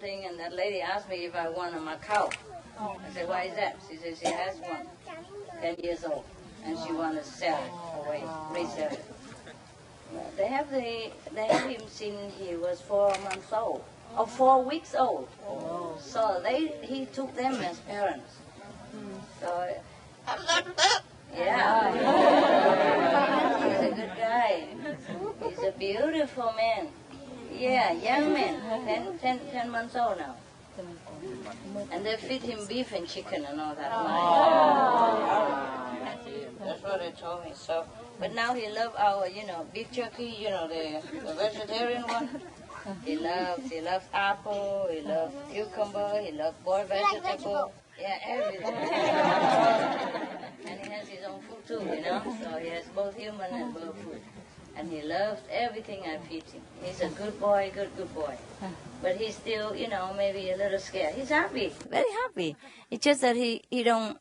thing, and that lady asked me if I want a Macau. I said, why is that? She said she has one, 10 years old, and she wants to sell it away, resell it. They have him since he was 4 months old, or 4 weeks old. So he took them as parents. So yeah, he's a good guy. He's a beautiful man. Yeah, young man, 10 months old now. And they feed him beef and chicken and all that. That's what they told me. So, but now he loves our, beef jerky, the vegetarian one. He loves apple, he loves cucumber, he loves boiled vegetable. Yeah, everything. And he has his own food too, So he has both human and bird food. And he loves everything I feed him. He's a good boy, good boy. But he's still, maybe a little scared. He's happy, very happy. It's just that he don't,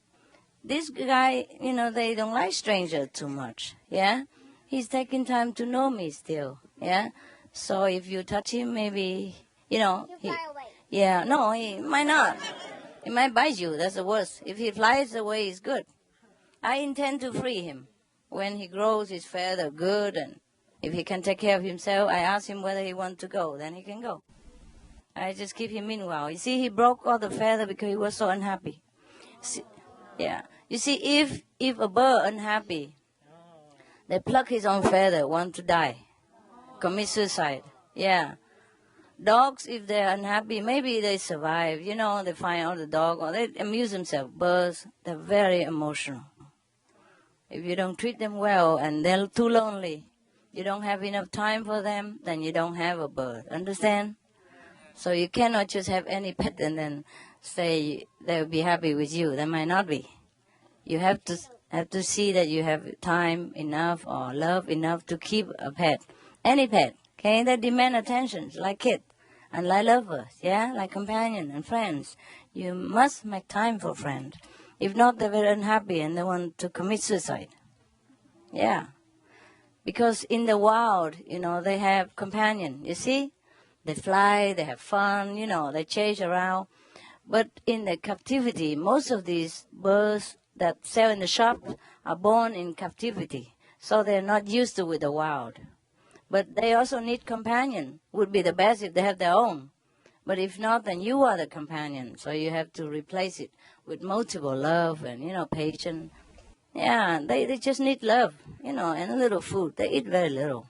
this guy, they don't like strangers too much, yeah? He's taking time to know me still, yeah? So if you touch him, maybe, He'll fly away. Yeah, no, he might not. He might bite you, that's the worst. If he flies away, it's good. I intend to free him. When he grows his feather good, and if he can take care of himself, I ask him whether he wants to go, then he can go. I just keep him meanwhile. You see, he broke all the feather because he was so unhappy. Yeah. You see, if a bird unhappy, they pluck his own feather, want to die, commit suicide. Yeah. Dogs, if they're unhappy, maybe they survive. They find out the dog, or they amuse themselves. Birds, they're very emotional. If you don't treat them well and they're too lonely, you don't have enough time for them, then you don't have a bird. Understand? So you cannot just have any pet and then say they'll be happy with you. They might not be. You have to see that you have time enough or love enough to keep a pet. Any pet, okay? They demand attention, like kids and like lovers, yeah? Like companions and friends. You must make time for friends. If not, they're very unhappy and they want to commit suicide. Yeah. Because in the wild, they have companion. You see? They fly, they have fun, they chase around. But in the captivity, most of these birds that sell in the shop are born in captivity. So they're not used to with the wild. But they also need companion. Would be the best if they have their own. But if not, then you are the companion. So you have to replace it with multiple love and, patience. Yeah, they just need love, and a little food. They eat very little.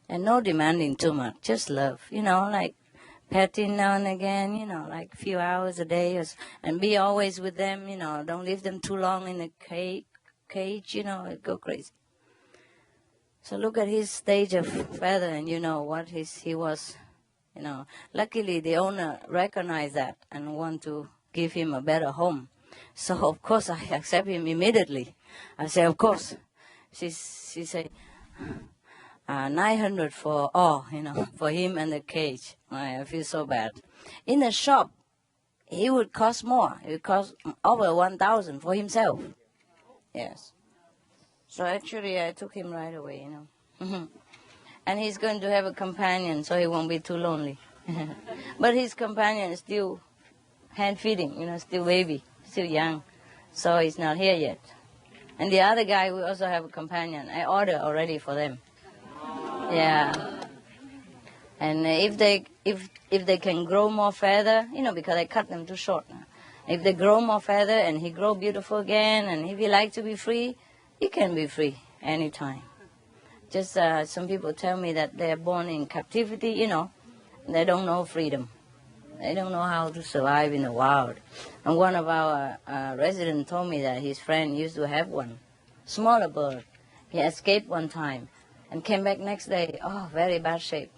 And no demanding too much, just love, like petting now and again, like a few hours a day. And be always with them, don't leave them too long in the cage, it go crazy. So look at his stage of feather and what he was. Luckily the owner recognized that and want to give him a better home. So of course I accept him immediately. I say, of course. She said, 900 for all, for him and the cage. I feel so bad. In the shop, he would cost more. It would cost over 1,000 for himself. Yes. So actually I took him right away, And he's going to have a companion, so he won't be too lonely. But his companion is still hand feeding, still baby, still young. So he's not here yet. And the other guy will also have a companion. I ordered already for them. Yeah. And if they can grow more feather, because I cut them too short now. If they grow more feather and he grow beautiful again, and if he like to be free, he can be free anytime. Just some people tell me that they're born in captivity, they don't know freedom. They don't know how to survive in the wild. And one of our residents told me that his friend used to have one, smaller bird. He escaped one time and came back next day, very bad shape.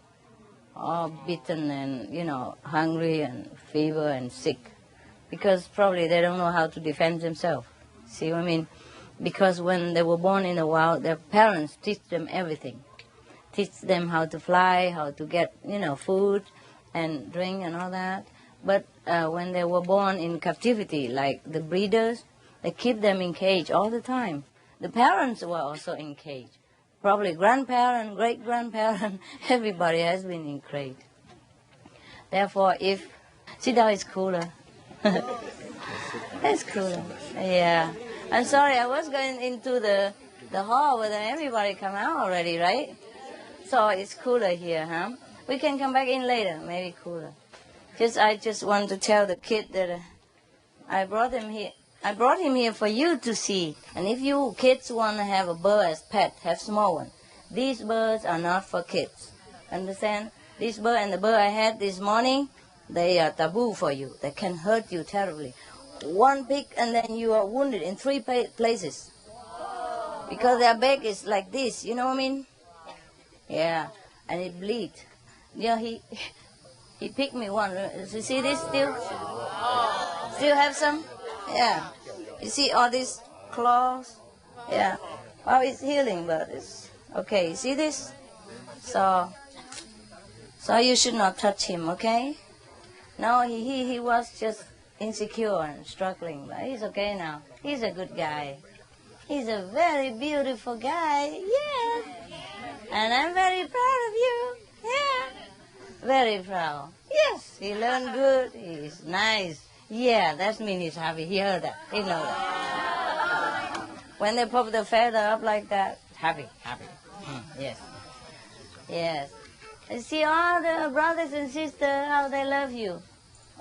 All beaten and, hungry and fever and sick. Because probably they don't know how to defend themselves. See what I mean? Because when they were born in the wild, their parents teach them everything. Teach them how to fly, how to get, food and drink and all that. But when they were born in captivity, like the breeders, they keep them in cage all the time. The parents were also in cage. Probably grandparent, great-grandparent, everybody has been in cage. Therefore, if sit down, it's cooler. It's cooler. Yeah. I'm sorry, I was going into the hall, but then everybody come out already, right? So it's cooler here, huh? We can come back in later, maybe cooler. I just want to tell the kid that I brought him here. I brought him here for you to see. And if you kids want to have a bird as pet, have small one. These birds are not for kids. Understand? This bird and the bird I had this morning, they are taboo for you. They can hurt you terribly. One pick and then you are wounded in 3 places. Because their back is like this, you know what I mean? Yeah, and it bleeds. You know, he picked me one. You see this still? Still have some? Yeah. You see all these claws? Yeah. Well, it's healing, but it's okay. You see this? So you should not touch him, okay? No, he was just insecure and struggling, but he's okay now. He's a good guy. He's a very beautiful guy. Yeah. And I'm very proud of you. Yeah. Very proud. Yes, he learned good. He's nice. Yeah, that means he's happy. He heard that. He knows that. When they pop the feather up like that, happy. Yes. Yes. You see all the brothers and sisters, how they love you.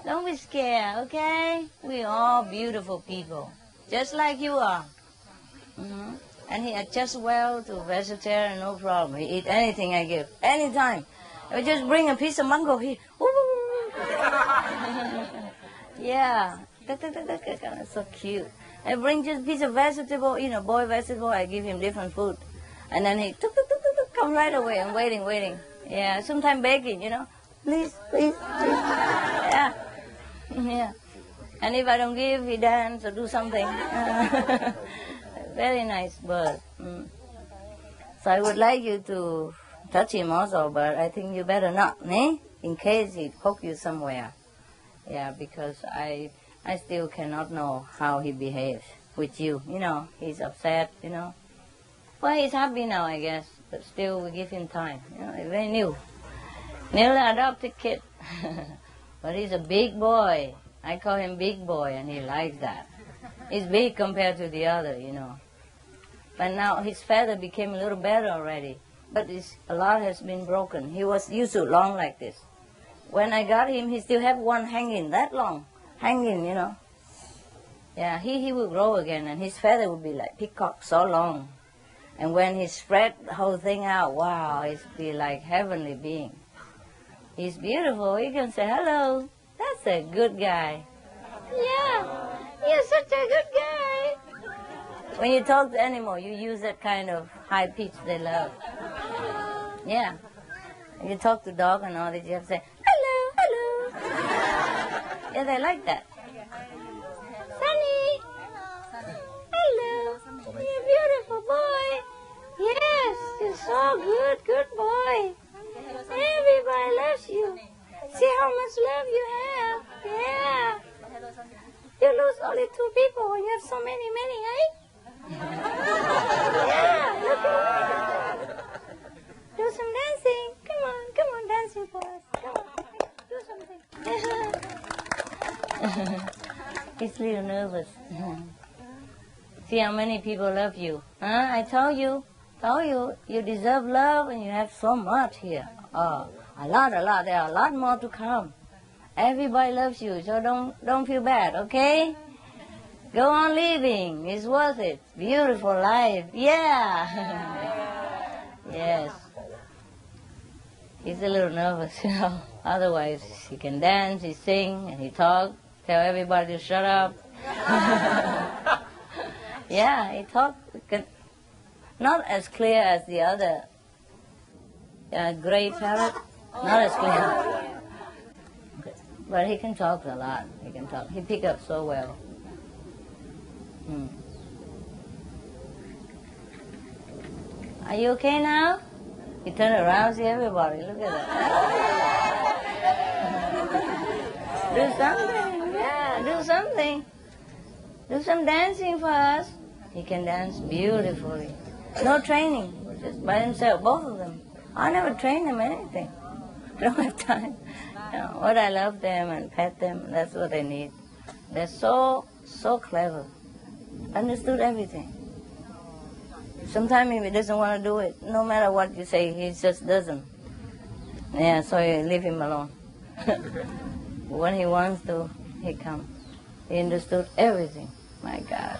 Don't be scared, okay? We're all beautiful people, just like you are. Mm-hmm. And he adjusts well to vegetarian, no problem. He eat anything I give, anytime. I just bring a piece of mango, he, yeah, so cute. I bring just a piece of vegetable, boiled vegetable, I give him different food. And then he come right away, I'm waiting. Yeah, sometimes begging, please. Yeah. Yeah. And if I don't give, he dance or do something. Very nice bird. So I would like you to touch him also, but I think you better not, in case he poke you somewhere. Yeah, because I still cannot know how he behaves with you. He's upset, Well, he's happy now, I guess, but still we give him time. He's very new. Newly adopted kid. But he's a big boy. I call him big boy, and he likes that. He's big compared to the other, But now his feather became a little better already. But a lot has been broken. He was used to long like this. When I got him, he still had one hanging, that long. Hanging, Yeah, he will grow again, and his feather will be like peacock, so long. And when he spread the whole thing out, wow, it's be like heavenly being. He's beautiful. He can say hello. That's a good guy. Yeah, you're such a good guy. When you talk to animals, you use that kind of high pitch they love. Yeah. When you talk to dog and all this, you have to say, hello. Yeah, they like that. Sunny. Hello. You're a beautiful boy. Yes, you're so good boy. Everybody loves you. See how much love you have. Yeah. You lose only 2 people when you have so many, eh? Yeah, look at me. Do some dancing. Come on, dancing for us. Come on, do something. He's a little nervous. See how many people love you. I told you, you deserve love and you have so much here. Oh, a lot. There are a lot more to come. Everybody loves you, so don't feel bad, okay? Go on living. It's worth it. Beautiful life. Yeah. Yes. He's a little nervous, Otherwise, he can dance, he sing, and he talk. Tell everybody to shut up. Yeah, he talk. Not as clear as the other gray parrot. Not as clear. But he can talk a lot. He pick up so well. Are you okay now? You turn around, see everybody. Look at that. Do something. Yeah, do something. Do some dancing for us. He can dance beautifully. No training, just by himself, both of them. I never train them anything. Don't have time. You know, what I love them and pet them, that's what they need. They're so clever. Understood everything. Sometimes if he doesn't want to do it, no matter what you say, he just doesn't. Yeah, so you leave him alone. When he wants to, he comes. He understood everything. My God.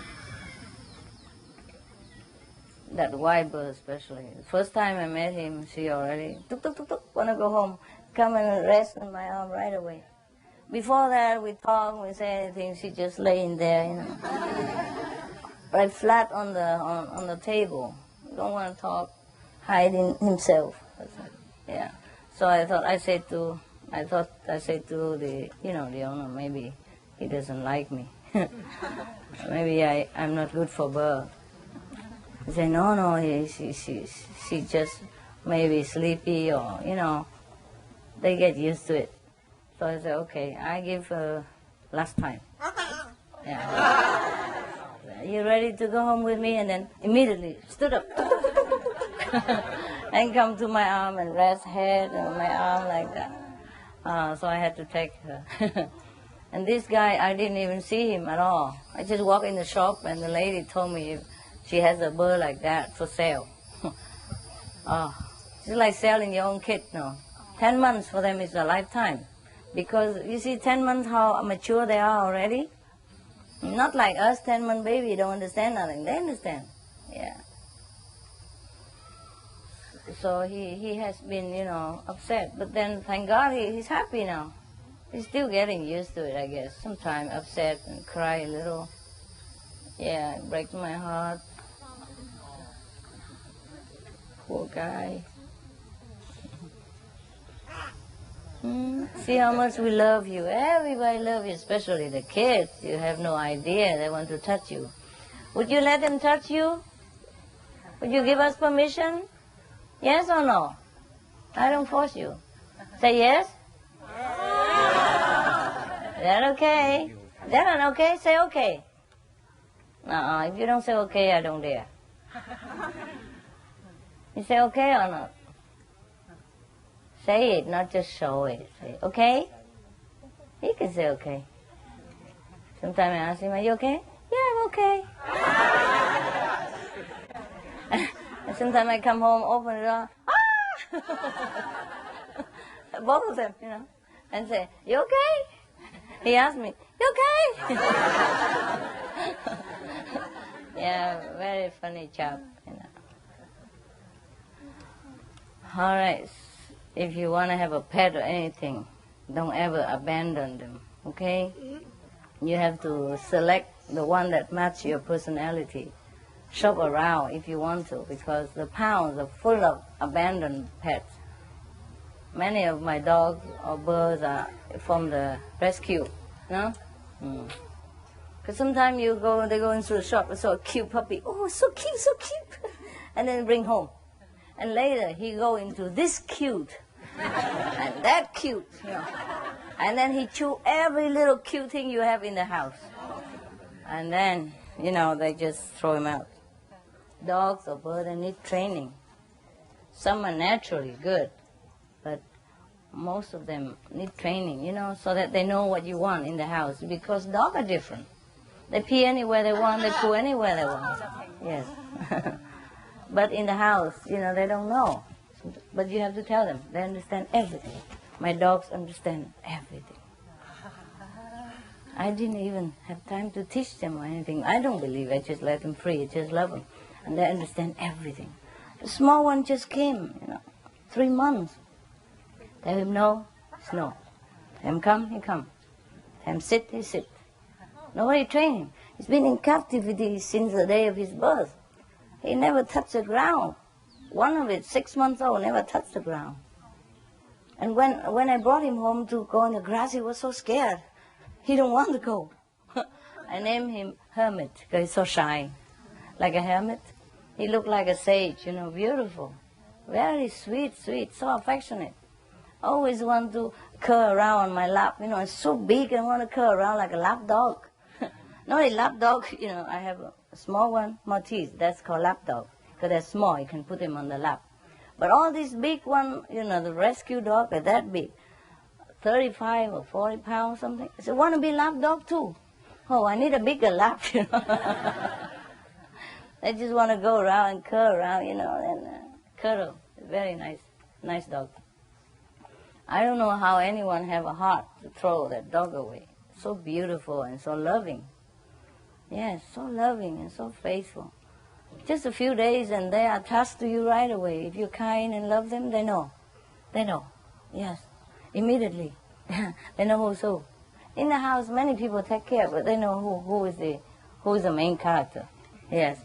That white bird especially. The first time I met him, she already, tuk, tuk, tuk, tuk, want to go home. Come and rest on my arm right away. Before that, we talk, we say anything, she just laying there, you know. Right flat on the table. Don't want to talk, hiding himself. Yeah. So I said to the, you know, the owner, maybe he doesn't like me. Maybe I'm not good for bird. He said, no, she just maybe sleepy or, you know, they get used to it. So I said, okay, I give her last time. Yeah. You ready to go home with me? And then immediately stood up and come to my arm and rest head on my arm like that. So I had to take her. And this guy, I didn't even see him at all. I just walked in the shop and the lady told me she has a bird like that for sale. It's like selling your own kid, no. 10 months for them is a lifetime. Because you see 10 months how mature they are already. Not like us, 10-month baby don't understand nothing. They understand. Yeah. So he has been, you know, upset. But then, thank God, he's happy now. He's still getting used to it, I guess. Sometimes upset and cry a little. Yeah, it breaks my heart. Poor guy. See how much we love you. Everybody loves you, especially the kids. You have no idea. They want to touch you. Would you let them touch you? Would you give us permission? Yes or no? I don't force you. Say yes? Is that okay? Is that not okay? Say okay. If you don't say okay, I don't dare. You say okay or not? Say it, not just show it. Say, okay? He can say okay. Sometimes I ask him, are you okay? Yeah, I'm okay. And sometimes I come home, open the door, both of them, you know, and say, you okay? He asks me, you okay? Yeah, very funny chap, you know. All right. If you want to have a pet or anything, don't ever abandon them, okay? You have to select the one that matches your personality. Shop around if you want to, because the pounds are full of abandoned pets. Many of my dogs or birds are from the rescue, no? Because sometimes they go into the shop and saw a cute puppy. Oh, so cute, so cute. And then bring home. And later he go into this cute. And that cute, you know. And then he chew every little cute thing you have in the house. And then, you know, they just throw him out. Dogs or birds, they need training. Some are naturally good, but most of them need training, you know, so that they know what you want in the house. Because dogs are different. They pee anywhere they want, they poo anywhere they want. Yes. But in the house, you know, they don't know. But you have to tell them. They understand everything. My dogs understand everything. I didn't even have time to teach them or anything. I don't believe. I just let them free. I just love them. And they understand everything. The small one just came, you know, 3 months. Tell him no, it's no. Tell him come, he come. Tell him sit, he sit. Nobody trained him. He's been in captivity since the day of his birth. He never touched the ground. One of it, 6 months old, never touched the ground. And when I brought him home to go in the grass, he was so scared. He don't want to go. I named him Hermit because he's so shy. Like a hermit. He looked like a sage, you know, beautiful. Very sweet, so affectionate. Always want to curl around on my lap, you know, it's so big and want to curl around like a lap dog. Not a lap dog, you know, I have a small one, Maltese, that's called lap dog. Because they're small, you can put them on the lap. But all these big ones, you know, the rescue dog, are that big. 35 or 40 pounds, something. I said, want to be lap dog too? Oh, I need a bigger lap, you know. They just want to go around and curl around, you know, and cuddle. Very nice dog. I don't know how anyone have a heart to throw that dog away. So beautiful and so loving. Yes, so loving and so faithful. Just a few days and they are attached to you right away. If you're kind and love them, they know. They know. Yes, immediately. They know who's who. In the house, many people take care, but they know who is the main character. Yes.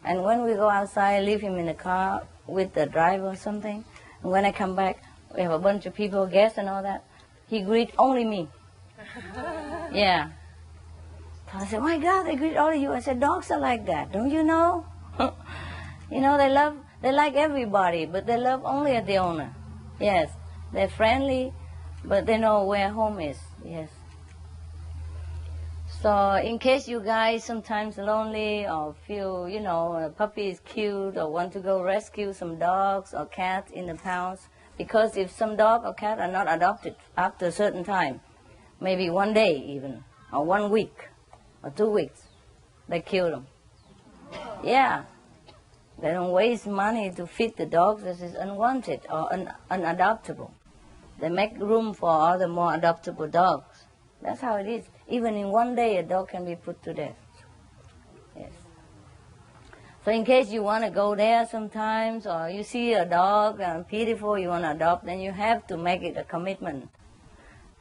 And when we go outside, leave him in the car with the driver or something. And when I come back, we have a bunch of people, guests and all that. He greets only me. Yeah. So I said, my God, they greet all of you. I said, dogs are like that, don't you know? You know, they like everybody, but they love only the owner. Yes. They're friendly, but they know where home is. Yes. So in case you guys sometimes lonely or feel, you know, a puppy is cute or want to go rescue some dogs or cats in the pounds, because if some dog or cat are not adopted after a certain time, maybe one day even, or 1 week, or 2 weeks, they kill them. Yeah. They don't waste money to feed the dogs that is unwanted or unadoptable. They make room for other more adoptable dogs. That's how it is. Even in 1 day, a dog can be put to death. Yes. So in case you want to go there sometimes, or you see a dog and beautiful, you want to adopt, then you have to make it a commitment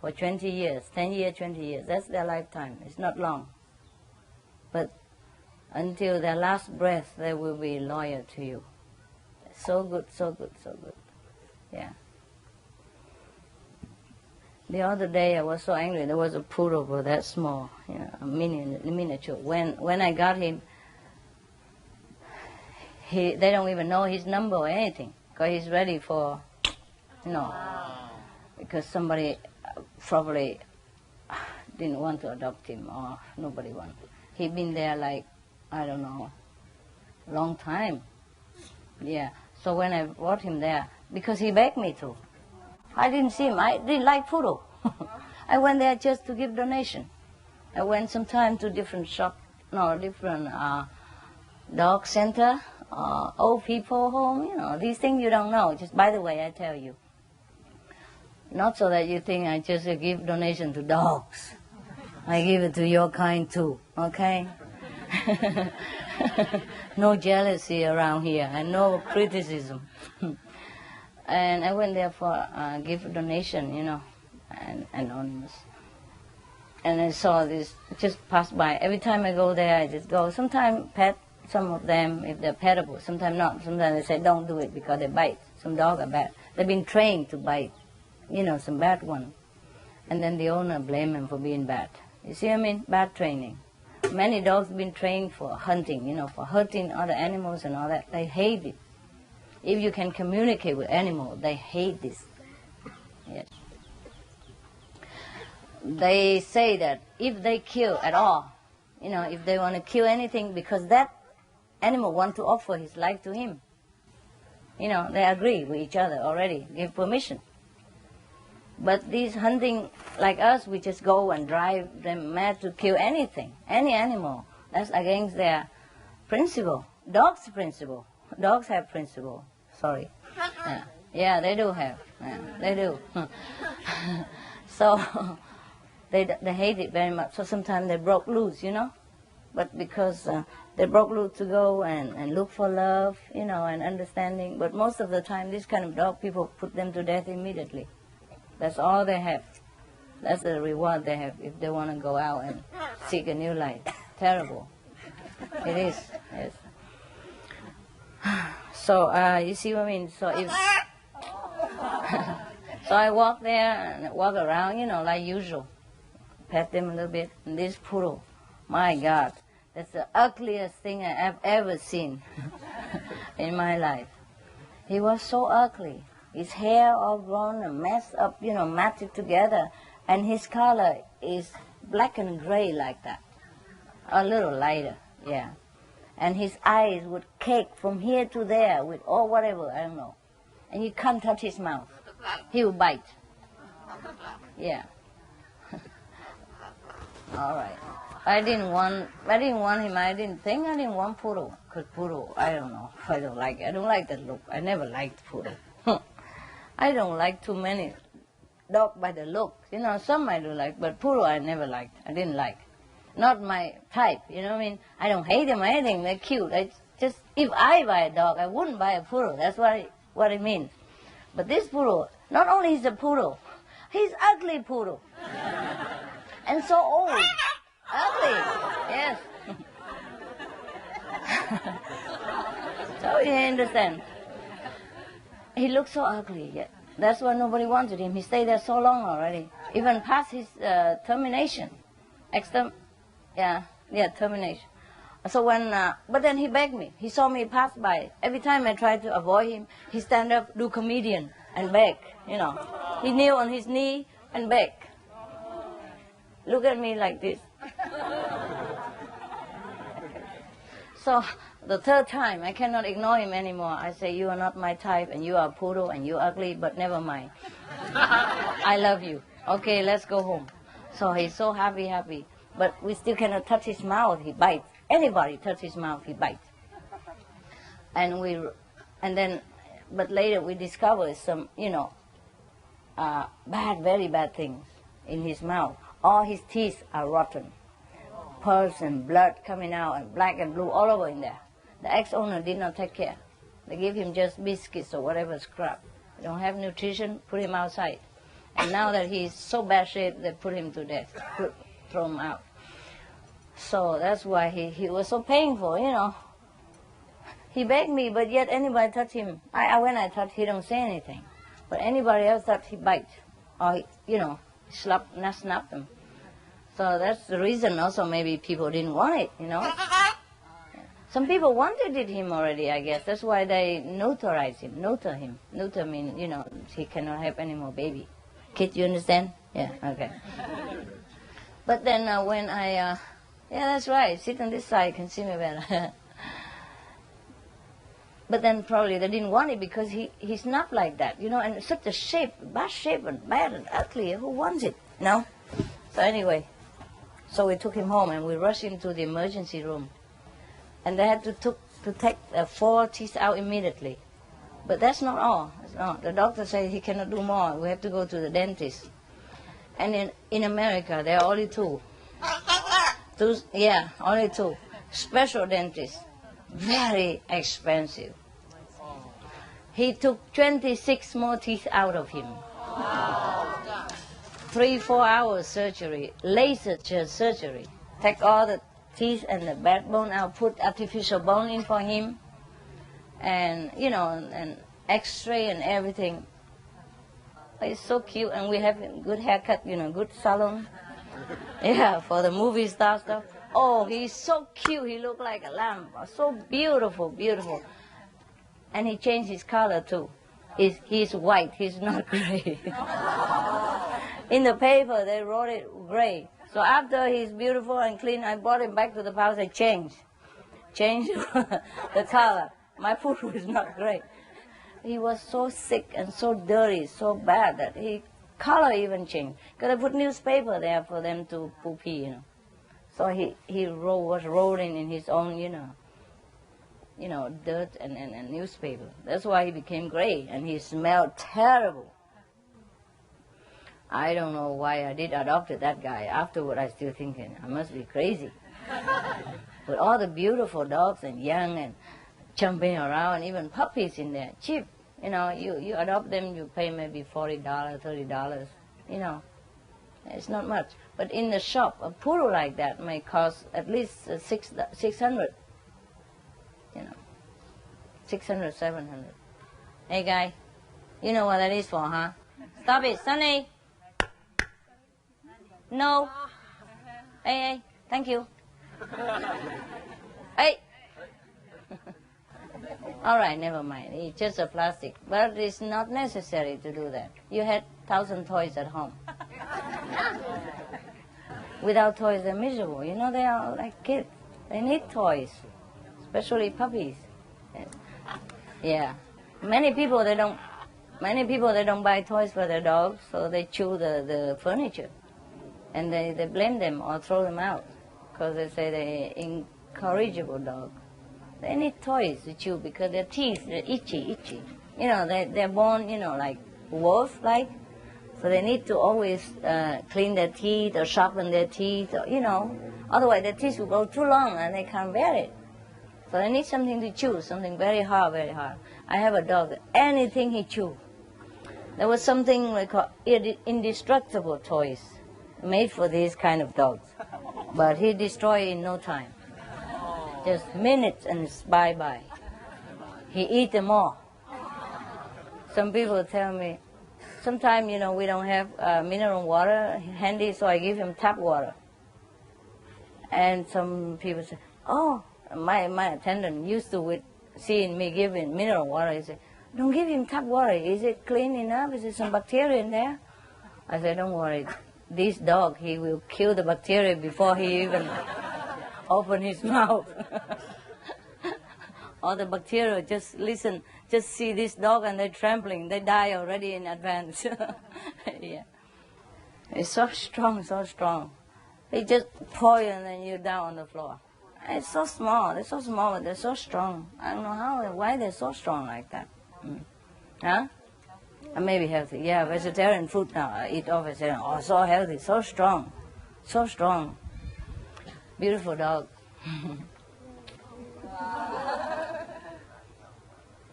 for 20 years, 10 years, 20 years. That's their lifetime. It's not long. But until their last breath, they will be loyal to you. So good, so good, so good. Yeah. The other day I was so angry. There was a poodle that small, you know, a miniature. When I got him, they don't even know his number or anything, because he's ready for, you know, because somebody probably didn't want to adopt him, or nobody wanted. He'd been there like, I don't know, long time. Yeah. So when I brought him there, because he begged me to, I didn't see him. I didn't like poodle. I went there just to give donation. I went sometime to different dog center, old people home, you know, these things you don't know. Just by the way, I tell you. Not so that you think I just give donation to dogs. I give it to your kind too, okay? No jealousy around here and no criticism. And I went there for give a donation, you know, and anonymous. And I saw this, just pass by. Every time I go there, I just go. Sometimes pet some of them if they're petable. Sometimes not. Sometimes they say don't do it because they bite. Some dogs are bad. They've been trained to bite, you know, some bad ones. And then the owner blame them for being bad. You see what I mean? Bad training. Many dogs have been trained for hunting, you know, for hurting other animals and all that. They hate it. If you can communicate with animals, they hate this. Yes. They say that if they kill at all, you know, if they want to kill anything, because that animal wants to offer his life to him. You know, they agree with each other already, give permission. But these hunting like us, we just go and drive them mad to kill anything, any animal. That's against their principle, dog's principle. Dogs have principle. Sorry. Yeah, they do have. Yeah, they do. So they hate it very much. So sometimes they broke loose, you know. But because they broke loose to go and look for love, you know, and understanding. But most of the time, this kind of dog, people put them to death immediately. That's all they have. That's the reward they have if they want to go out and seek a new life. Terrible. It is. Yes. So you see what I mean? So if so I walk there and walk around, you know, like usual. Pet them a little bit. And this poodle, my God, that's the ugliest thing I have ever seen in my life. He was so ugly. His hair all grown and messed up, you know, matted together. And his color is black and gray like that. A little lighter, yeah. And his eyes would cake from here to there with whatever, I don't know. And you can't touch his mouth. He will bite. Yeah. All right. I didn't want him. I didn't want poodle. Because poodle, I don't know. I don't like it. I don't like that look. I never liked poodle. I don't like too many dog by the look. You know, some I do like, but poodle I never liked. I didn't like. Not my type, you know what I mean? I don't hate them or anything. They're cute. I just, if I buy a dog, I wouldn't buy a poodle. That's what it means. But this poodle, not only is a poodle, he's ugly poodle. And so old. Ugly. Yes. So you understand. He looks so ugly. Yeah. That's why nobody wanted him. He stayed there so long already. Even past his termination. Termination. So but then he begged me. He saw me pass by. Every time I tried to avoid him, he stand up, do comedian, and beg, you know. He kneel on his knee and beg. Look at me like this. So the third time, I cannot ignore him anymore. I say, you are not my type, and you are poodle, and you're ugly, but never mind. I love you. Okay, let's go home. So he's so happy. But we still cannot touch his mouth. He bites. Anybody touch his mouth, he bites. But later we discovered some, very bad things in his mouth. All his teeth are rotten. Pus and blood coming out, and black and blue all over in there. The ex-owner did not take care. They give him just biscuits or whatever scrap. They don't have nutrition, put him outside. And now that he's so bad shape, they put him to death, throw him out. So that's why he was so painful, you know. He begged me, but yet anybody touch him. When I touch, he don't say anything. But anybody else touch, he bites. Or, snap them. So that's the reason also maybe people didn't want it, you know. Some people wanted him already, I guess. That's why they neuterized him, neuter him. Neuter means, he cannot have any more baby. Kid, you understand? Yeah, okay. But then when yeah, that's right. Sit on this side, you can see me better. But then probably they didn't want it because he's not like that, and such a shape, bad shape and bad and ugly. Who wants it, So anyway, so we took him home and we rushed him to the emergency room. And they had to take 4 teeth out immediately. But that's not all. The doctor said he cannot do more. We have to go to the dentist. And in America, there are only 2. Only 2. Special dentists. Very expensive. He took 26 more teeth out of him. 3-4 hours surgery, laser surgery. Take all the teeth and the backbone out, put artificial bone in for him, and and X-ray and everything. It's so cute, and we have a good haircut, good salon. Yeah, for the movie star stuff. Oh, he's so cute. He looked like a lamb. So beautiful, beautiful. And he changed his color too. He's white. He's not gray. In the paper, they wrote it gray. So after he's beautiful and clean, I brought him back to the house. I changed the color. My food was not great. He was so sick and so dirty, so bad that color even changed. Because I put newspaper there for them to pee. So he was rolling in his own, dirt and newspaper. That's why he became gray, and he smelled terrible. I don't know why I did adopt that guy. Afterward, I still thinking, I must be crazy. With all the beautiful dogs and young and jumping around, and even puppies in there, cheap. You adopt them, you pay maybe $40, $30. It's not much. But in the shop, a poodle like that may cost at least $600. 600, 700. Hey, guy, you know what that is for, huh? Stop it, Sonny. No. Hey, thank you. Hey. All right, never mind. It's just a plastic. But it's not necessary to do that. You had 1,000 toys at home. Without toys, they're miserable. They are like kids. They need toys, especially puppies. Yeah. Many people, they don't Many people, they don't buy toys for their dogs, so they chew the furniture. And they blame them or throw them out because they say they're incorrigible dog. They need toys to chew because their teeth, they're itchy. You know, they're born, you know, like wolf-like. So they need to always clean their teeth or sharpen their teeth, or, you know. Otherwise, their teeth will go too long and they can't bear it. So they need something to chew, something very hard, very hard. I have a dog, anything he chews. There was something we call indestructible toys made for these kind of dogs. But he destroyed in no time. Just minutes and it's bye-bye. He eat them all. Some people tell me, sometimes, you know, we don't have mineral water handy, so I give him tap water. And some people say, oh, my attendant used to, with seeing me giving mineral water, he said, don't give him tap water. Is it clean enough? Is there some bacteria in there? I said, don't worry. This dog, he will kill the bacteria before he even open his mouth. All the bacteria just see this dog and they're trampling. They die already in advance. Yeah. It's so strong, so strong. They just poison and you're down on the floor. It's so small. They're so small, but they're so strong. I don't know why they're so strong like that. Huh? And maybe healthy. Yeah, vegetarian food now. I eat all vegetarian. Oh, so healthy, so strong. So strong. Beautiful dog.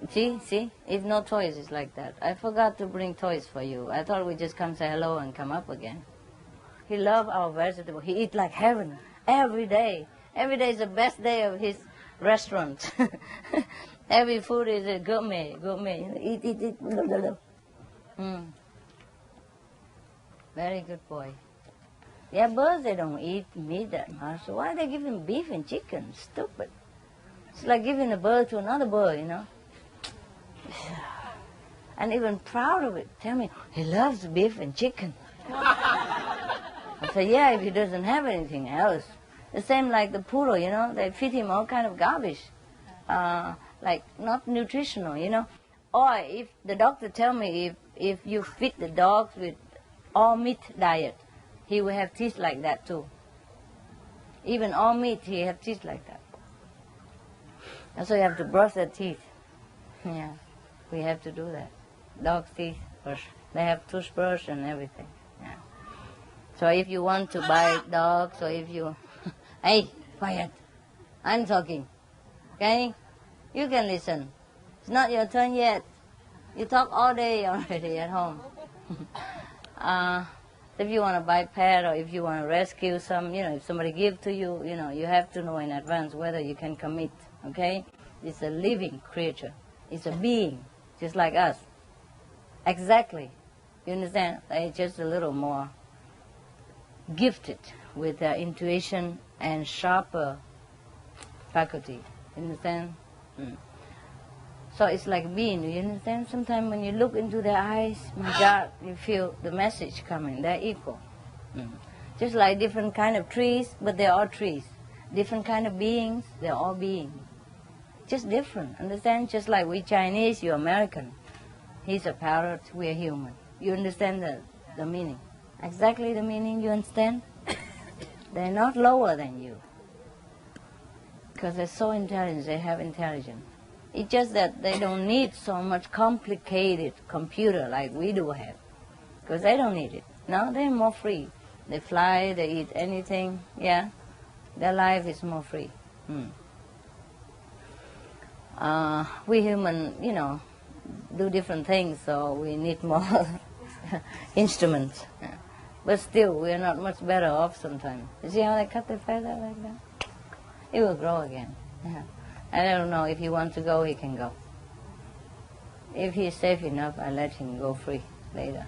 See? If no toys, it's like that. I forgot to bring toys for you. I thought we'd just come say hello and come up again. He loves our vegetable. He eats like heaven every day. Every day is the best day of his restaurant. Every food is a gourmet. Eat. Very good boy. Yeah, birds, they don't eat meat that much. So why they give him beef and chicken? Stupid. It's like giving a bird to another bird, you know. And even proud of it. Tell me, he loves beef and chicken. I say, yeah, if he doesn't have anything else. The same like the poodle, you know. They feed him all kind of garbage. Like not nutritional, you know. Or if the doctor tell me if you feed the dogs with all meat diet, he will have teeth like that too. Even all meat, he have teeth like that. And so you have to brush their teeth. Yeah, we have to do that. Dog's teeth brush. They have toothbrush and everything. Yeah. So if you want to buy dogs, or if you, hey, quiet, I'm talking, okay? You can listen. It's not your turn yet. You talk all day already at home. If you want to buy pet, or if you want to rescue some, you know, if somebody give to you, you know, you have to know in advance whether you can commit, okay? It's a living creature. It's a being, just like us. Exactly. You understand? They're just a little more gifted with their intuition and sharper faculty. You understand? So it's like being, you understand? Sometimes when you look into their eyes, my God, you feel the message coming. They're equal. Just like different kind of trees, but they're all trees. Different kind of beings, they're all beings. Just different, understand? Just like we Chinese, you're American. He's a parrot, we're human. You understand the meaning? Exactly the meaning, you understand? They're not lower than you. Because they're so intelligent, they have intelligence. It's just that they don't need so much complicated computer like we do have. Because they don't need it. No, they're more free. They fly, they eat anything, yeah. Their life is more free. We human, you know, do different things, so we need more instruments. But still, we're not much better off sometimes. You see how they cut the feather like that? It will grow again. Yeah. And I don't know, if he wants to go, he can go. If he's safe enough, I let him go free later.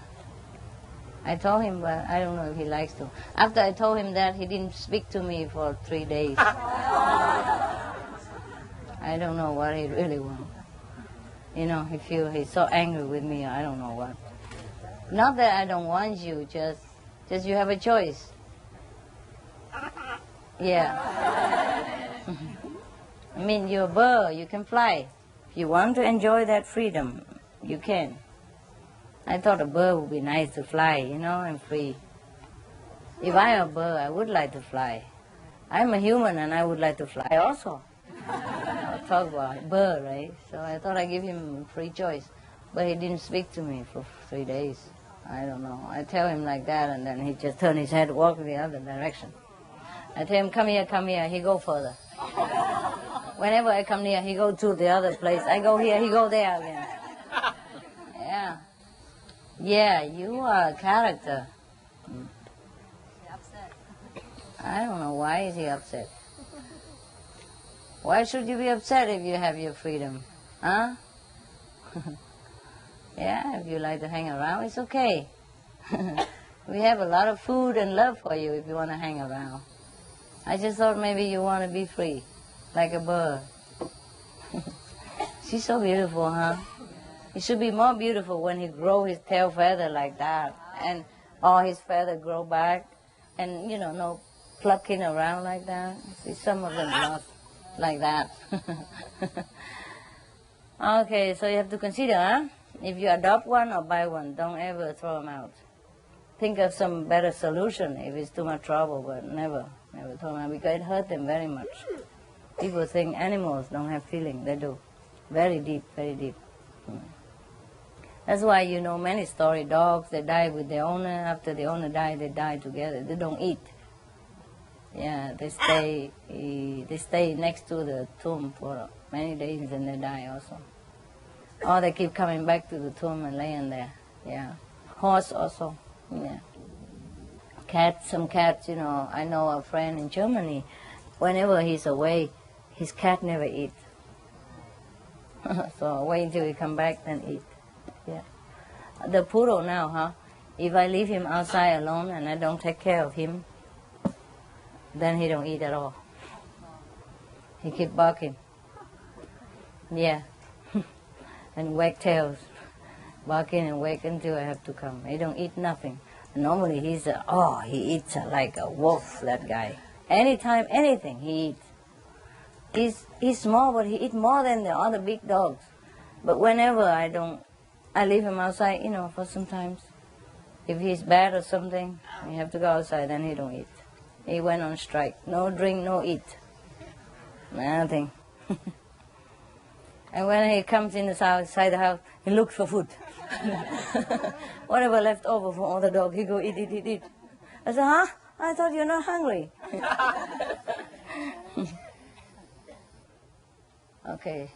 I told him, but I don't know if he likes to. After I told him that, he didn't speak to me for 3 days. I don't know what he really wants. You know, he's so angry with me, I don't know what. Not that I don't want you, just you have a choice. Yeah. I mean, you're a bird, you can fly. If you want to enjoy that freedom, you can. I thought a bird would be nice to fly, and free. If I were a bird, I would like to fly. I'm a human and I would like to fly also. Talk about bird, right? So I thought I'd give him free choice. But he didn't speak to me for 3 days. I don't know. I tell him like that and then he just turned his head, walk the other direction. I tell him, come here, he go further. Whenever I come near, he go to the other place. I go here, he go there again. Yeah. Yeah, you are a character. I don't know, why is he upset? Why should you be upset if you have your freedom? Huh? Yeah, if you like to hang around, it's okay. We have a lot of food and love for you if you want to hang around. I just thought maybe you want to be free, like a bird. She's so beautiful, huh? He should be more beautiful when he grow his tail feather like that, and all his feather grow back, and no plucking around like that. See, some of them lost like that. Okay, so you have to consider, huh? If you adopt one or buy one, don't ever throw them out. Think of some better solution if it's too much trouble, but never throw them out because it hurts them very much. People think animals don't have feeling. They do. Very deep, very deep. That's why many story dogs, they die with their owner. After the owner died, they die together. They don't eat. Yeah, they stay next to the tomb for many days and they die also. Or they keep coming back to the tomb and laying there. Yeah. Horse also. Yeah. Cats, some cats, I know a friend in Germany, whenever he's away, his cat never eats. So wait until he come back, then eat. Yeah. The poodle now, huh? If I leave him outside alone and I don't take care of him, then he don't eat at all. He keep barking. Yeah. And wag tails. Barking and wag until I have to come. He don't eat nothing. Normally he eats like a wolf, that guy. Anytime, anything he eats. He's small, but he eats more than the other big dogs. But whenever I leave him outside, for sometimes. If he's bad or something, we have to go outside, then he don't eat. He went on strike. No drink, no eat. Nothing. And when he comes inside the house, he looks for food. Whatever left over from all the dog, he go eat. I said, huh? I thought you're not hungry. Okay.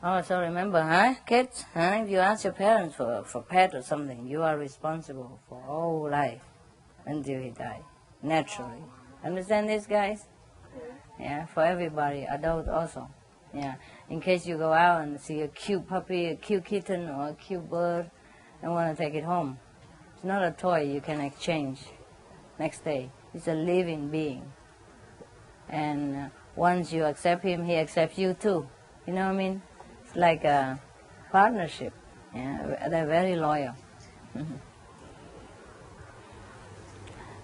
Oh, so remember, huh, kids? Huh? If you ask your parents for pet or something, you are responsible for all life until he dies, naturally. Understand this, guys? Yeah, for everybody, adult also. Yeah, in case you go out and see a cute puppy, a cute kitten, or a cute bird, and want to take it home. It's not a toy you can exchange next day. It's a living being. And once you accept him, he accepts you too. You know what I mean? It's like a partnership. Yeah, they're very loyal.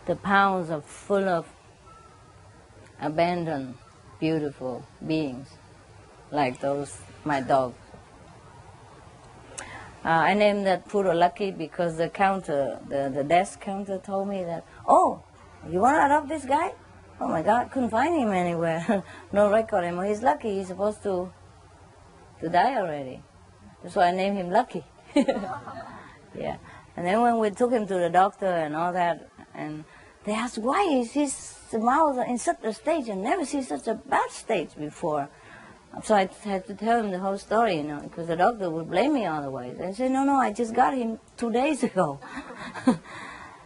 The pounds are full of abandoned, beautiful beings, like those, my dog. I named that poodle Lucky because the counter, the desk counter told me that, oh, you want to adopt this guy? Oh my God, couldn't find him anywhere. No record anymore. He's lucky. He's supposed to die already. That's why I named him Lucky. Yeah. And then when we took him to the doctor and all that, and they asked, why is his mouth in such a stage? I never seen such a bad stage before. So I had to tell him the whole story, because the doctor would blame me otherwise. I said, no, I just got him 2 days ago.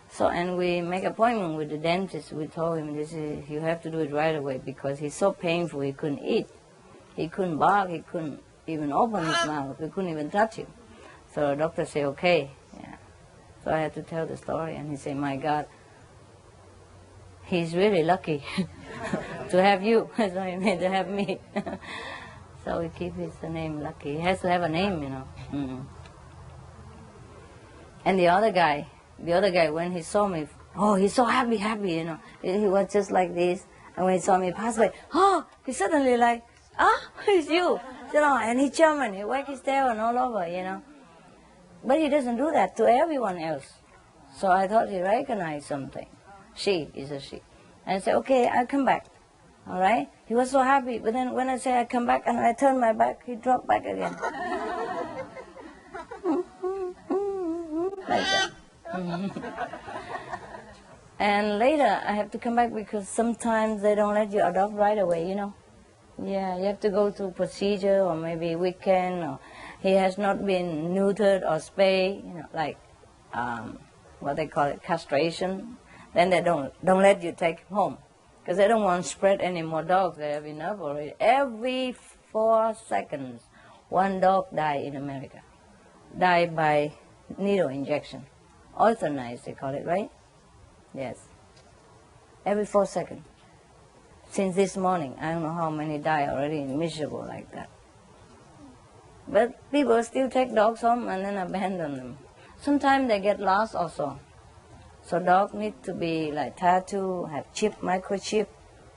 So, and we make appointment with the dentist. We told him, you have to do it right away because he's so painful he couldn't eat. He couldn't bark, he couldn't even open his mouth, we couldn't even touch him. So the doctor said, okay. Yeah. So I had to tell the story, and he said, my God, he's really lucky to have you. That's what he meant, to have me. So we keep his name Lucky. He has to have a name, Mm-hmm. And the other guy, when he saw me, oh, he's so happy, He was just like this. And when he saw me pass by, oh, he suddenly like, it's you. And he jumped and he wagged his tail and all over, But he doesn't do that to everyone else. So I thought he recognized something. She is a she. And I said, okay, I'll come back. All right? He was so happy. But then when I say I come back and I turn my back, he dropped back again. Like that. And later I have to come back because sometimes they don't let you adopt right away, you know. Yeah, you have to go through procedure or maybe weekend, or he has not been neutered or spayed, you know, like what they call it, castration. Then they don't let you take him home because they don't want to spread any more dogs. They have enough already. Every 4 seconds, one dog dies in America. Die by needle injection. Euthanized, they call it, right? Yes. Every 4 seconds. Since this morning, I don't know how many die already, miserable like that. But people still take dogs home and then abandon them. Sometimes they get lost also. So dogs need to be like tattooed, have chip, microchip,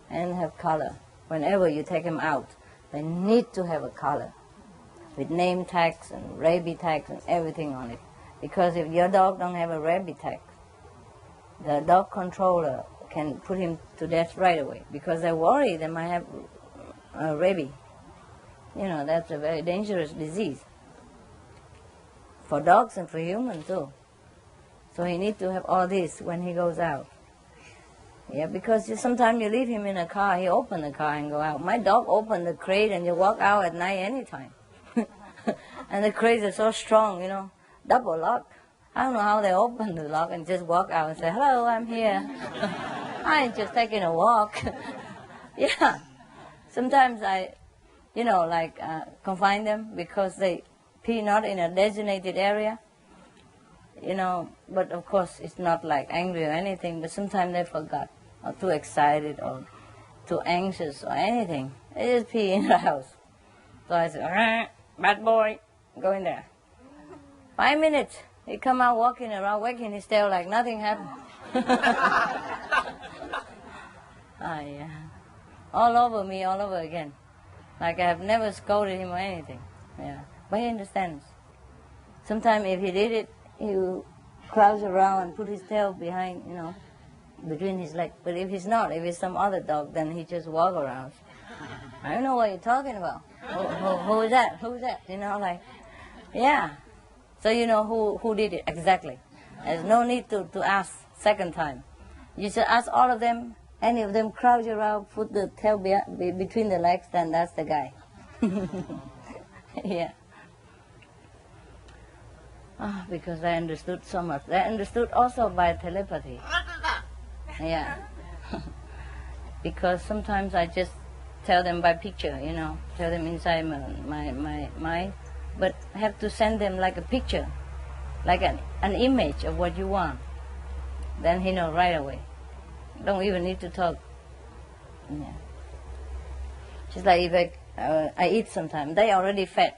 and have color. Whenever you take them out, they need to have a color with name tags and rabies tags and everything on it. Because if your dog don't have a rabies tag, the dog controller can put him to death right away because they worry they might have rabies. You know, that's a very dangerous disease for dogs and for humans too. So he needs to have all this when he goes out. Yeah, because sometimes you leave him in a car, he open the car and go out. My dog opened the crate and you walk out at night anytime. And the crates are so strong, you know, double lock. I don't know how they open the lock and just walk out and say, hello, I'm here. I'm just taking a walk. Yeah. Sometimes I, you know, like confine them because they pee not in a designated area. You know, but of course it's not like angry or anything, but sometimes they forgot or too excited or too anxious or anything. They just pee in the house. So I said, bad boy, go in there. 5 minutes, he come out walking around, wagging his tail like nothing happened. Yeah. All over me, all over again. Like I have never scolded him or anything. Yeah. But he understands. Sometimes if he did it, he will crouch around and put his tail behind, you know, between his legs. But if he's not, if it's some other dog, then he just walk around. I don't know what you're talking about. Who is that? Who is that? You know, like, yeah. So you know who did it exactly. There's no need to ask second time. You should ask all of them. Any of them crouch around, put the tail between the legs, then that's the guy. Yeah. Because I understood so much. I understood also by telepathy. Yeah. Because sometimes I just tell them by picture, you know, tell them inside my mind. But I have to send them like a picture, like an image of what you want. Then he knows right away. Don't even need to talk. Yeah. Just like if I eat sometimes, they already fed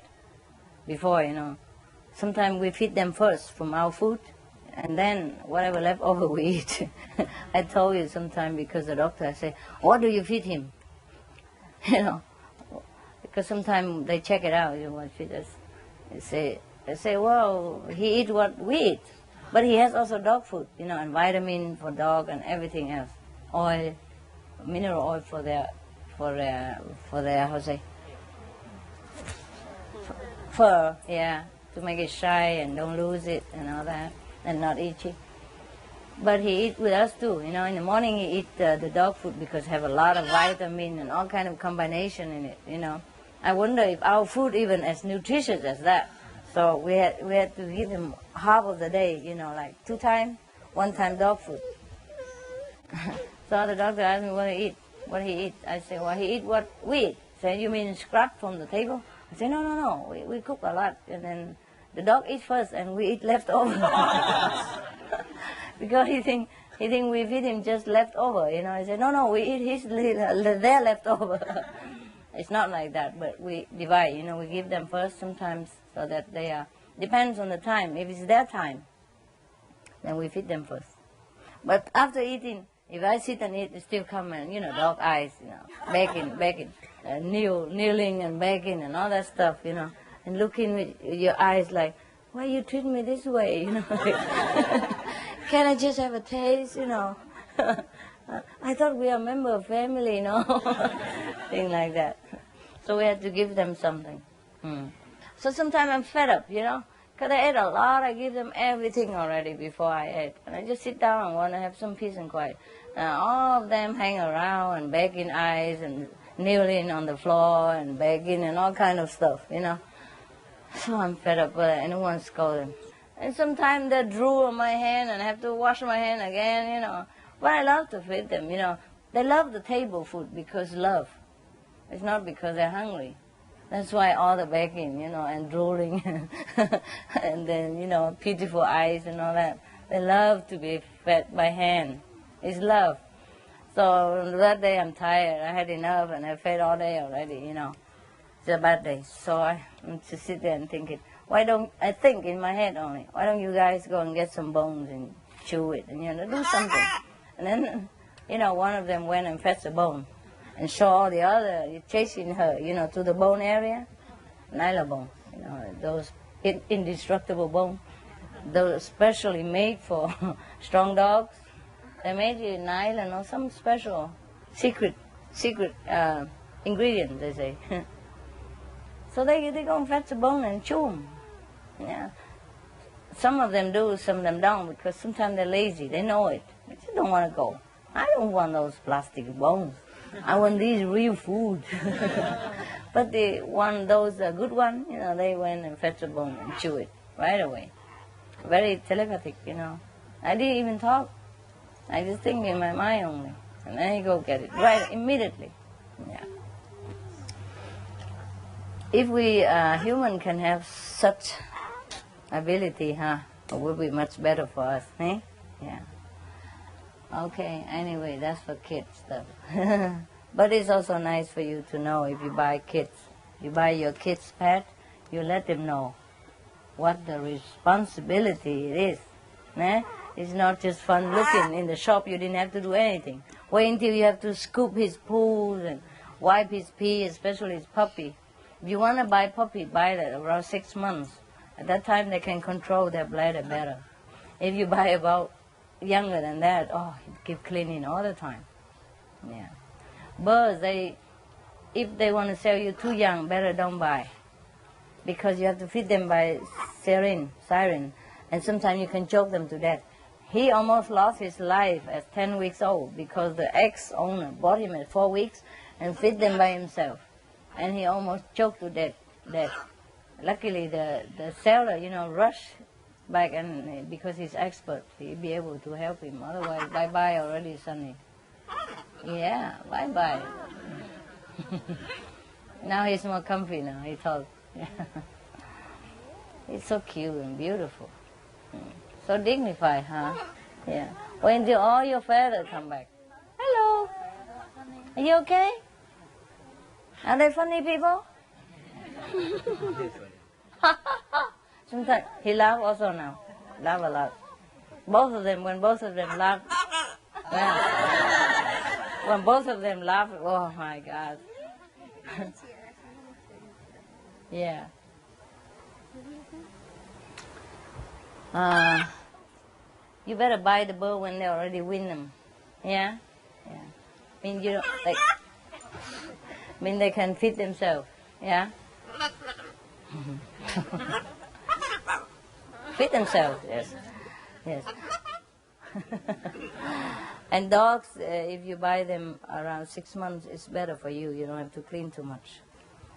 before, you know. Sometimes we feed them first from our food, and then whatever left over we eat. I told you sometime because the doctor said, what do you feed him? You know, because sometimes they check it out, you know, what feed us. They say, well, he eats what we eat. But he has also dog food, you know, and vitamin for dog and everything else. Oil, mineral oil for their how to say, fur, yeah, to make it shine and don't lose it and all that, and not itchy. But he eats with us too, you know. In the morning he eats the dog food because have a lot of vitamin and all kind of combination in it, you know. I wonder if our food even as nutritious as that. So we had to give him half of the day, you know, like 2 times, 1 time dog food. So the doctor asked me what he eat. I said, well, he eat what we eat. Said, you mean scrap from the table? I said, no, we cook a lot. And then the dog eats first and we eat leftover. Because he think we feed him just leftover, you know. I said, no, we eat their leftover. It's not like that, but we divide, you know, we give them first sometimes so that they are, depends on the time. If it's their time, then we feed them first. But after eating, if I sit and eat, they still come and, you know, dog eyes, you know, begging, kneeling and begging and all that stuff, you know, and looking with your eyes like, why you treat me this way, Can I just have a taste, I thought we are a member of family, Things like that. So we had to give them something. So sometimes I'm fed up, because I ate a lot. I give them everything already before I ate. And I just sit down and want to have some peace and quiet. And all of them hang around and begging eyes and kneeling on the floor and begging and all kind of stuff, So I'm fed up with it. Anyone scolding. And sometimes they drool on my hand and I have to wash my hand again, But I love to feed them, They love the table food because love. It's not because they're hungry. That's why all the begging, and drooling, and then, pitiful eyes and all that. They love to be fed by hand. It's love. So that day I'm tired. I had enough and I fed all day already, It's a bad day. So I just sit there and thinking, I think in my head only, why don't you guys go and get some bones and chew it and, do something. And then, one of them went and fetched a bone. And show all the other, chasing her, to the bone area. Nyla bone, those indestructible bones. Those specially made for strong dogs. They made it in nylon or some special secret ingredient, they say. So they go and fetch the bone and chew them. Yeah. Some of them do, some of them don't, because sometimes they're lazy. They know it. They just don't want to go. I don't want those plastic bones. I want these real food. But those good ones, they went and fetched a bone and chew it right away. Very telepathic, I didn't even talk. I just think in my mind only. And then you go get it right immediately. Yeah. If we human can have such ability, it would be much better for us, eh? Yeah. Okay, anyway, that's for kids stuff. But it's also nice for you to know if you buy your kids' pet, you let them know what the responsibility it is. Eh? It's not just fun looking. In the shop, you didn't have to do anything. Wait until you have to scoop his poos and wipe his pee, especially his puppy. If you want to buy puppy, buy that around 6 months. At that time, they can control their bladder better. If you buy about younger than that, you keep cleaning all the time. Yeah. Birds, if they want to sell you too young, better don't buy. Because you have to feed them by siren, and sometimes you can choke them to death. He almost lost his life at 10 weeks old because the ex-owner bought him at 4 weeks and fed them by himself. And he almost choked to death. Luckily, the seller, rushed back, and because he's expert, he'd be able to help him. Otherwise, bye-bye already, Sonny. Yeah, bye-bye. Now he's more comfy now, he talks. He's so cute and beautiful. So dignified, huh? Yeah. Wait until all your feathers come back. Hello. Are you okay? Are they funny people? Sometimes he laughs also now. Laugh a lot. When both of them laugh. Yeah. When both of them laugh, oh my God. Yeah. You better buy the bird when they already win them. Yeah? Yeah. They can feed themselves. Yeah? Feed themselves, yes. Yes. And dogs, if you buy them around 6 months, it's better for you. You don't have to clean too much.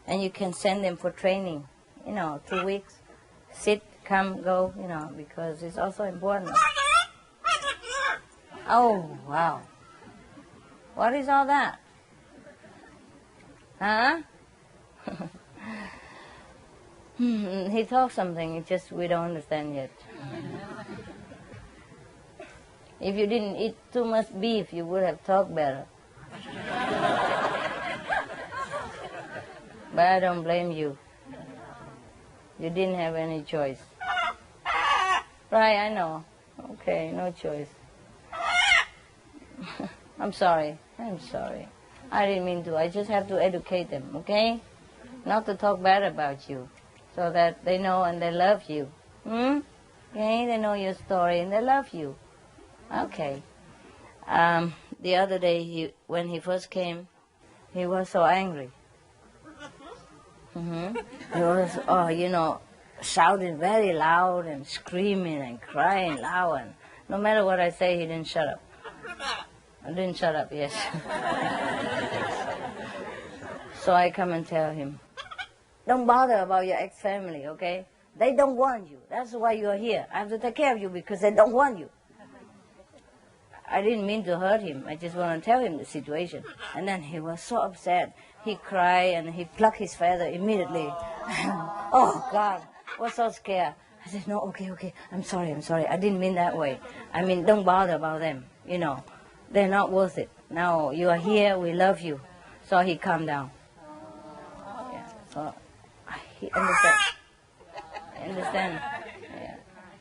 And you can send them for training, 2 weeks. Sit, come, go, because it's also important. Oh, wow. What is all that? Huh? He talks something, it's just we don't understand yet. If you didn't eat too much beef, you would have talked better. But I don't blame you. You didn't have any choice. Right, I know. Okay, no choice. I'm sorry. I didn't mean to. I just have to educate them, okay? Not to talk bad about you, so that they know and they love you. Hmm? Okay, they know your story and they love you. Okay. The other day, when he first came, he was so angry. He was, shouting very loud and screaming and crying loud. And no matter what I say, he didn't shut up. I didn't shut up, yes. So I come and tell him, don't bother about your ex-family, okay? They don't want you. That's why you're here. I have to take care of you because they don't want you. I didn't mean to hurt him. I just want to tell him the situation. And then he was so upset. He cried and he plucked his feather immediately. Oh, God. I was so scared. I said, no, okay. I'm sorry. I didn't mean that way. I mean, don't bother about them. They're not worth it. Now you are here. We love you. So he calmed down. Yeah. So he understand. Yeah.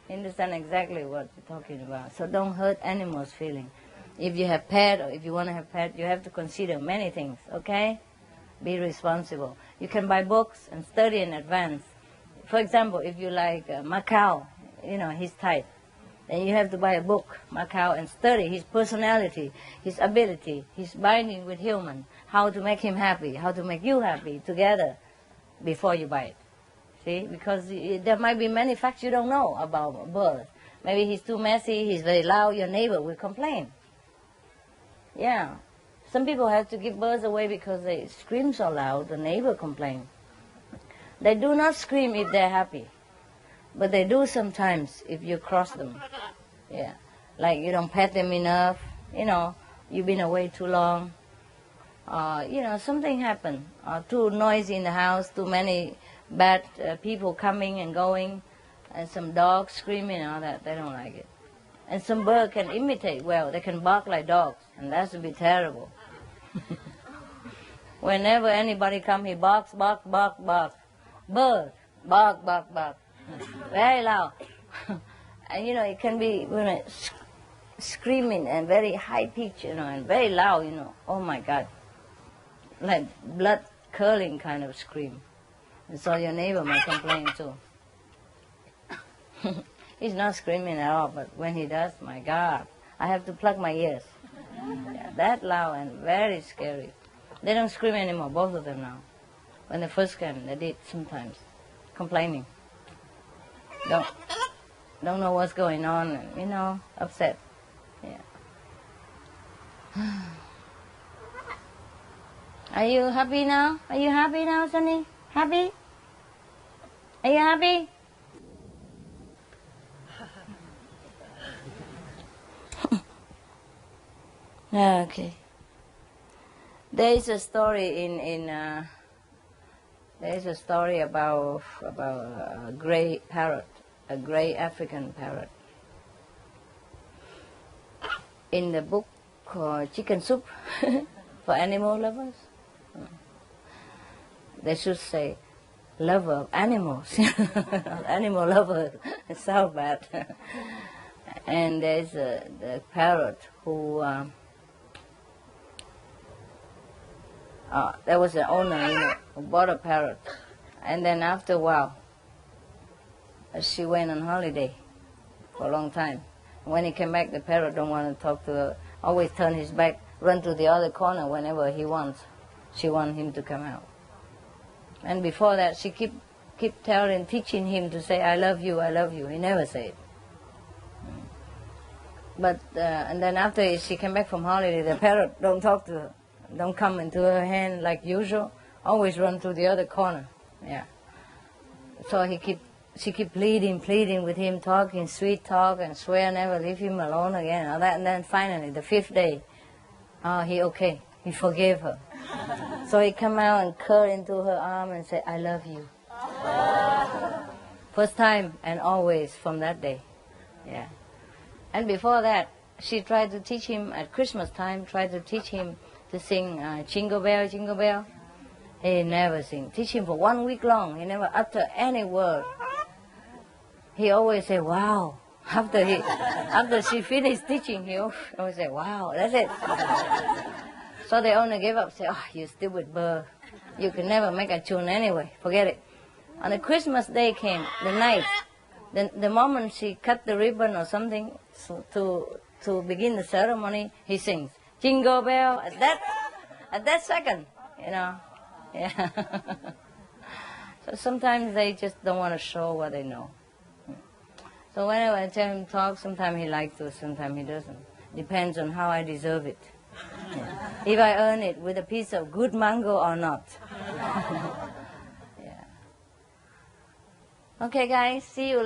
He understand exactly what you're talking about. So don't hurt animals' feeling. If you have pet or if you want to have pet, you have to consider many things, okay? Be responsible. You can buy books and study in advance. For example, if you like Macau, his type, then you have to buy a book, Macau, and study his personality, his ability, his binding with human, how to make him happy, how to make you happy together before you buy it. See, because there might be many facts you don't know about birds. Maybe he's too messy, he's very loud, your neighbor will complain. Yeah. Some people have to give birds away because they scream so loud, the neighbor complains. They do not scream if they're happy, but they do sometimes if you cross them. Yeah. Like you don't pet them enough, you've been away too long. Something happened. Too noisy in the house, too many bad people coming and going, and some dogs screaming and all that. They don't like it. And some birds can imitate well. They can bark like dogs, and that's a bit terrible. Whenever anybody comes, he barks, bark. Bird, bark. Very loud. And it can be screaming and very high pitch, and very loud, Oh my God. Like blood curling kind of scream. And so your neighbor may complain too. He's not screaming at all, but when he does, my God, I have to plug my ears. Yeah, that loud and very scary. They don't scream anymore, both of them now. When they first came, they did sometimes, complaining. Don't know what's going on, and, upset. Yeah. Are you happy now? Are you happy now, Sonny? Happy? Are you happy? Okay. There is a story there is a story about a gray parrot, a gray African parrot. In the book called Chicken Soup for Animal Lovers, they should say lover of animals. Animal lover, it sounds bad. And there's the parrot who there was an owner, who bought a parrot, and then after a while, she went on holiday for a long time. When he came back, the parrot don't want to talk to her. Always turn his back, run to the other corner whenever he wants. She wants him to come out. And before that, she keep teaching him to say, I love you. He never said it. But, and then after she came back from holiday, the parrot don't talk to her. Don't come into her hand like usual. Always run to the other corner. Yeah. So she keep pleading with him, talking sweet talk, and swear never leave him alone again. All that, and then finally, the 5th day, he forgave her. So he come out and curl into her arm and say, I love you. First time and always from that day. Yeah. And before that, she tried to teach him at Christmas time, to sing Jingle Bell, Jingle Bell. He never sing. Teach him for 1 week long. He never utter any word. He always say, wow. After she finished teaching, he always say, wow, that's it. So they only gave up, say, oh, you stupid bird. You can never make a tune anyway. Forget it. On the Christmas day came, the night, Then the moment she cut the ribbon or something to begin the ceremony, he sings Jingle Bell at that second, you know. Yeah. So sometimes they just don't want to show what they know. So whenever I tell him talk, sometimes he likes to, sometimes he doesn't. Depends on how I deserve it. Yeah. If I earn it with a piece of good mango or not. Yeah. Okay, guys, see you later.